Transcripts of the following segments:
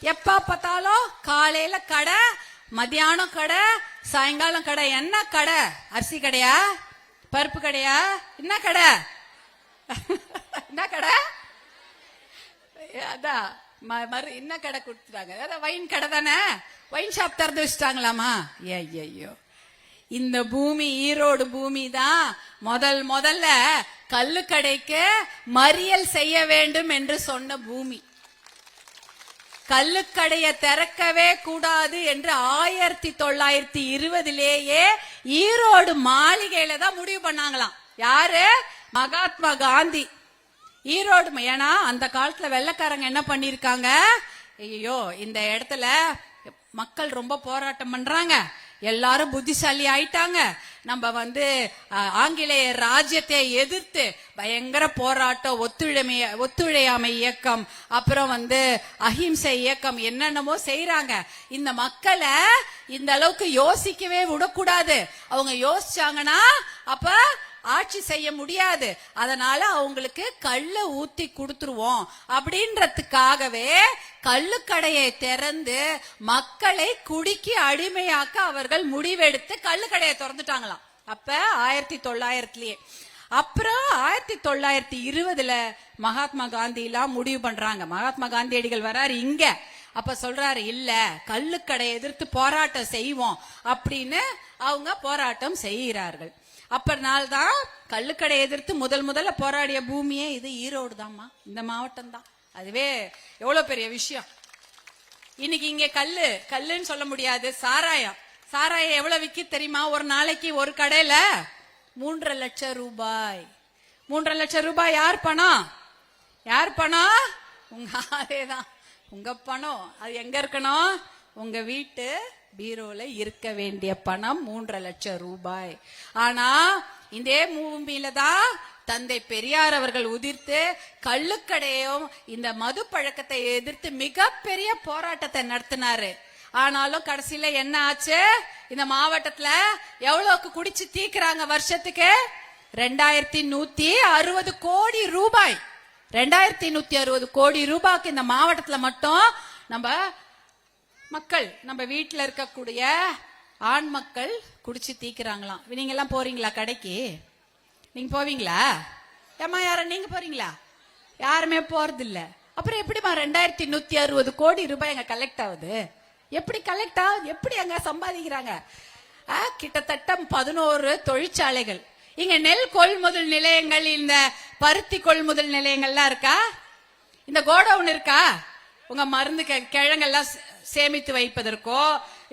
எப்ப பார்த்தாலும் காலையில கடை, மத்தியானம் கடை, சாயங்காலம் கடை. என்ன கடை? அரிசி கடையா, பருப்பு கடையா, என்ன கடை? என்ன கடை? அதான் என்ன கடை கொடுத்துட்டாங்க? அதான் வைன் கடை தானே. வைன் ஷாப் திறந்து வச்சுட்டாங்களாமா? ஐயோ, இந்த பூமி ஈரோடு பூமி தான் முதல்ல கல்லுக்கடைக்கு மறியல் செய்ய வேண்டும் என்று சொன்ன பூமி. கல்லுக்கடைய திறக்கவே கூடாது என்று 1920 ஈரோடு மாளிகையில தான் முடிவு பண்ணாங்களாம். யாரு? மகாத்மா காந்தி. ஈரோடு. ஏன்னா அந்த காலத்துல வெள்ளைக்காரங்க என்ன பண்ணிருக்காங்க, ஐயோ இந்த இடத்துல மக்கள் ரொம்ப போராட்டம் பண்றாங்க, எல்லாரும் புத்திசாலி ஆயிட்டாங்க, நம்ம ஆங்கிலேய ராஜ்யத்தை எதிர்த்து பயங்கர போராட்டம், ஒத்துழையாமை இயக்கம், அப்புறம் அஹிம்சை இயக்கம், என்னென்னமோ செய்யறாங்க. இந்த மக்களை இந்த அளவுக்கு யோசிக்கவே விடக்கூடாது. அவங்க யோசிச்சாங்கன்னா அப்ப ஆட்சி செய்ய முடியாது. அதனால அவங்களுக்கு கள்ள ஊத்தி கொடுத்துருவோம் அப்படின்றதுக்காகவே கள்ளுக்கடையை திறந்து மக்களை குடிக்கு அடிமையாக்க அவர்கள் முடிவெடுத்து கள்ளுக்கடையை திறந்துட்டாங்களாம். அப்ப 1900 அப்புறம் 1920 மகாத்மா காந்தி எல்லாம் முடிவு பண்றாங்க. மகாத்மா காந்தியடிகள் வராரு இங்க. அப்ப சொல்றாரு, இல்ல கள்ளுக்கடையை எதிர்த்து போராட்டம் செய்வோம் அப்படின்னு அவங்க போராட்டம் செய்கிறார்கள். அப்பனால்தான் கள்ளுக்கடை எதிர்த்து முதல்ல போராடிய பூமியே இது ஈரோடு தான்மா, இந்த மாவட்டம் தான். அதுவே எவ்வளவு பெரிய விஷயம். இன்னைக்கு இங்க கல்லுன்னு சொல்ல முடியாது. சாராயம் எவ்வளவு விக்கி தெரியுமா? ஒரு நாளைக்கு ஒரு கடையில 3.5 லட்சம் ரூபாய். 3.5 லட்சம் ரூபாய் யார் பணம்? உங்க ஆளேதான். உங்க பணம் அது எங்க இருக்கணும்? உங்க வீட்டு பீரோல இருக்க வேண்டிய பணம் 3.5 லட்சம் ரூபாய். ஆனா இந்த பூமியில தான் தந்தை பெரியார் அவர்கள் உதிர்த்து கள்ளுக்கடையும் இந்த மது பழக்கத்தை எதிர்த்து மிகப்பெரிய போராட்டத்தை நடத்தினாரு. ஆனாலும் கடைசியில என்ன ஆச்சு? இந்த மாவட்டத்துல எவ்வளவுக்கு குடிச்சு தீக்குறாங்க வருஷத்துக்கு? 2160 கோடி ரூபாய். 2160 கோடி ரூபாய்க்கு இந்த மாவட்டத்துல மட்டும் நம்ம வீட்டுல இருக்கக்கூடிய ஆண் மக்கள் குடிச்சு தீக்குறாங்களாம். நீங்க எல்லாம் போறீங்களா கடைக்கு? நீங்க போவீங்களா? ஏமா யாரும் நீங்க போறீங்களா? யாருமே போறது இல்ல. அப்புறம் எப்படிமா 2160 கோடி ரூபாய் எங்க கலெக்ட் ஆகுது? எப்படி கலெக்ட் ஆகுது? எப்படி அங்க சம்பாதிக்கிறாங்க? கிட்டத்தட்ட 11 தொழிற்சாலைகள். இங்க நெல் கொள்முதல் நிலையங்கள், இந்த பருத்தி கொள்முதல் நிலையங்கள்லாம் இருக்கா? இந்த கோடவுன் இருக்கா? உங்க மருந்து கிழங்கெல்லாம் சேமித்து வைப்பதற்கோ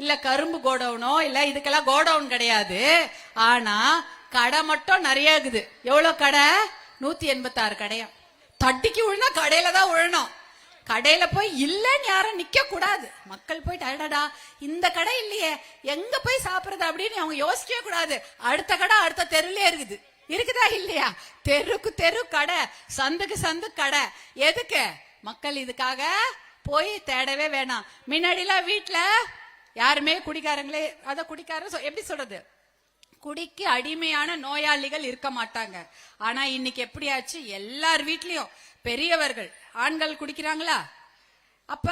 இல்ல கரும்பு கோடவுனோ இல்ல, இதுக்கெல்லாம் கோடவுன் கிடையாது. ஆனா கடை மட்டும் நிறைய இருக்குது. எவ்வளவு கடை? 186 கடையா. தட்டிக்கு விழுந்தா கடையில தான் விழணும். கடையில போய் இல்லன்னு யாரும் நிக்க கூடாது. மக்கள் போயிட்டு அடடா இந்த கடை இல்லையே, எங்க போய் சாப்பிடுறது அப்படின்னு அவங்க யோசிக்கவே கூடாது. அடுத்த கடை அடுத்த தெருலயே இருக்குது. இருக்குதா இல்லையா? தெருக்கு தெரு கடை, சந்துக்கு சந்து கடை. எதுக்கு? மக்கள் இதுக்காக போய் தேடவே வேணாம். முன்னாடிலாம் வீட்டுல யாருமே குடிக்காரங்களே, குடிக்காரன் எப்படி சொல்றது, குடிக்கு அடிமையான நோயாளிகள் இருக்க மாட்டாங்க. ஆனா இன்னைக்கு எப்படி ஆச்சு? எல்லார் வீட்லயும் பெரியவர்கள் ஆண்கள் குடிக்கிறாங்களா? அப்ப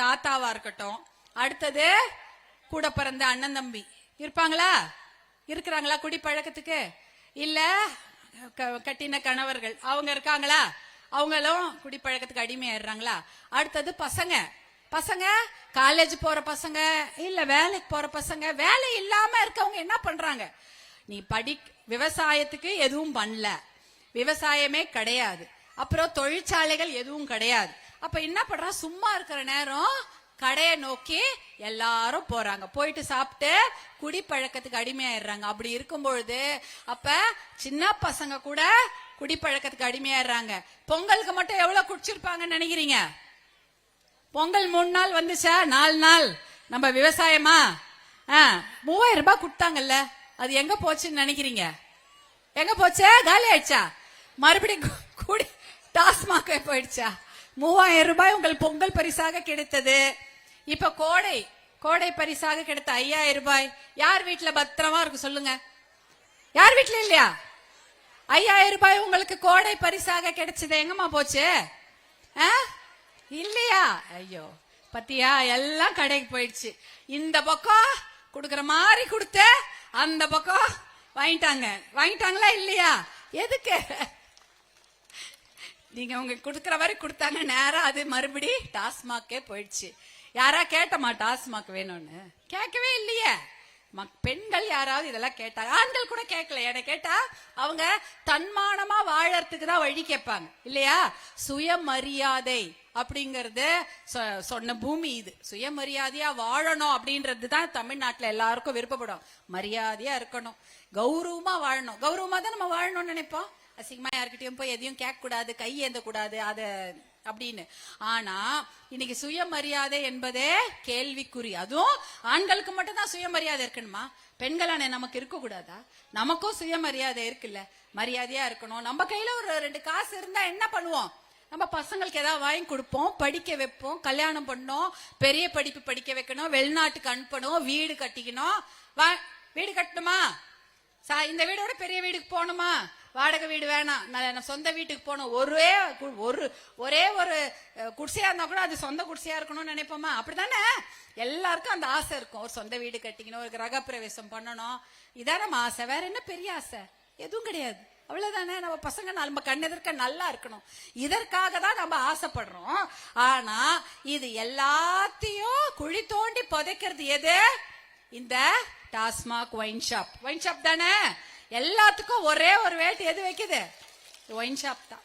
தாத்தாவா இருக்கட்டும், அடுத்தது கூட பிறந்த அண்ணன் தம்பி இருப்பாங்களா? இருக்கிறாங்களா குடிப்பழக்கத்துக்கு? இல்ல கட்டின கணவர்கள் அவங்க இருக்காங்களா? அவங்களும் குடிப்பழக்கத்துக்கு அடிமையாடுறாங்களா? அடுத்தது பசங்க காலேஜ் போற பசங்க, இல்ல வேலைக்கு போற பசங்க. வேலை இல்லாம இருக்கவங்க என்ன பண்றாங்க? நீ விவசாயத்துக்கு எதுவும் பண்ணல, விவசாயமே கிடையாது, அப்புறம் தொழிற்சாலைகள் எதுவும் கிடையாது. அப்ப என்ன பண்றா? சும்மா இருக்கிற நேரம் கடையை நோக்கி எல்லாரும் போறாங்க. போயிட்டு சாப்பிட்டு குடிப்பழக்கத்துக்கு அடிமையாயிடுறாங்க. அப்படி இருக்கும் பொழுது அப்ப சின்ன பசங்க கூட குடிப்பழக்கத்துக்கு அடிமையாடுறாங்க. பொங்கலுக்கு மட்டும் எவ்வளவு குடிச்சிருப்பாங்கன்னு நினைக்கிறீங்க? பொங்கல் 3 நாள் வந்துச்சா? 4 நாள் நம்ம விவசாயமா? 3000 ரூபாய் கொடுத்தாங்கல்ல, அது எங்க போச்சுன்னு நினைக்கிறீங்க? எங்க போச்சு? காலி ஆயிடுச்சா? மறுபடியும் கூடி டாஸ்மாக் போயிடுச்சா? 3000 ரூபாய் உங்கள் பொங்கல் பரிசாக கிடைத்தது. இப்ப கோடை பரிசாக கிடைத்த 5000 ரூபாய் யார் வீட்டுல பத்திரமா இருக்கு சொல்லுங்க? யார் வீட்டுல இல்லையா? 5000 ரூபாய் உங்களுக்கு கோடை பரிசாக கிடைச்சது எங்கம்மா போச்சு? இல்லையா? ஐயோ பத்தியா, எல்லாம் கடைக்கு போயிடுச்சு. இந்த பக்கம் குடுக்கற மாதிரி கொடுத்த, அந்த பக்கம் வாங்கிட்டாங்களா இல்லையா? எதுக்கு? நீங்க உங்க குடுக்கற மாதிரி கொடுத்தாங்க, நேரம் அது மறுபடி டாஸ்மாகே போயிடுச்சு. யாரா கேட்டமா டாஸ்மாக் வேணும்னு? கேட்கவே இல்லையே. பெண்கள் யாராவது இதெல்லாம் கேட்டாங்க? ஆண்கள் கூட கேட்கல. என கேட்டா அவங்க தன்மானமா வாழறதுக்கு தான் வழி கேட்பாங்க இல்லையா? சுயமரியாதை அப்படிங்கறது சொன்ன பூமி இது. சுயமரியாதையா வாழணும் அப்படின்றது தான் தமிழ்நாட்டுல எல்லாருக்கும் விருப்பப்படும். மரியாதையா இருக்கணும், கௌரவமா வாழணும். கௌரவமா தான் நம்ம வாழணும்னு நினைப்போம். அசிங்கமா யாருக்கிட்டையும் போய் எதையும் கேட்க கூடாது, கை ஏந்த கூடாது அத அப்படின்னு. ஆனா இன்னைக்கு சுயமரியாதை என்பதே கேள்விக்குறி. அதுவும் ஆண்களுக்கு மட்டும் தான் சுயமரியாதை இருக்கணுமா? பெண்களான நமக்கு இருக்க கூடாதா? நமக்கும் சுயமரியாதை இருக்குல்ல. மரியாதையா இருக்கணும். நம்ம கையில ஒரு 2 காசு இருந்தா என்ன பண்ணுவோம்? நம்ம பசங்களுக்கு ஏதாவது வாங்கி கொடுப்போம், படிக்க வைப்போம், கல்யாணம் பண்ணோம், பெரிய படிப்பு படிக்க வைக்கணும், வெளிநாட்டுக்கு அனுப்பணும், வீடு கட்டிக்கணும். வீடு கட்டணுமா? இந்த வீடோட பெரிய வீடுக்கு போகணுமா? வாடகை வீடு வேணாம், நான் சொந்த வீட்டுக்கு போகணும். ஒரே ஒரு குடிசையா இருந்தா கூட அது சொந்த குடிசையா இருக்கணும்னு நினைப்போமா? அப்படித்தானே எல்லாருக்கும் அந்த ஆசை இருக்கும். ஒரு சொந்த வீடு கட்டிக்கணும், ஒரு கிரக பிரவேசம் பண்ணணும். இதான் நம்ம ஆசை. வேற என்ன பெரிய ஆசை? எதுவும் கிடையாது. அவ்வளவுதானே. நம்ம பசங்க நம்ம கண்ணெதிர்க்க நல்லா இருக்கணும், இதற்காக தான் நம்ம ஆசைப்படுறோம். ஆனா இது எல்லாத்தையும் குழி தோண்டி புதைக்கிறது எது? இந்த TASMAC wine shop. Wine shop தானே எல்லாத்துக்கும் ஒரே ஒரு வேட்டு எது வைக்குது? ஒயின் ஷாப் தான்.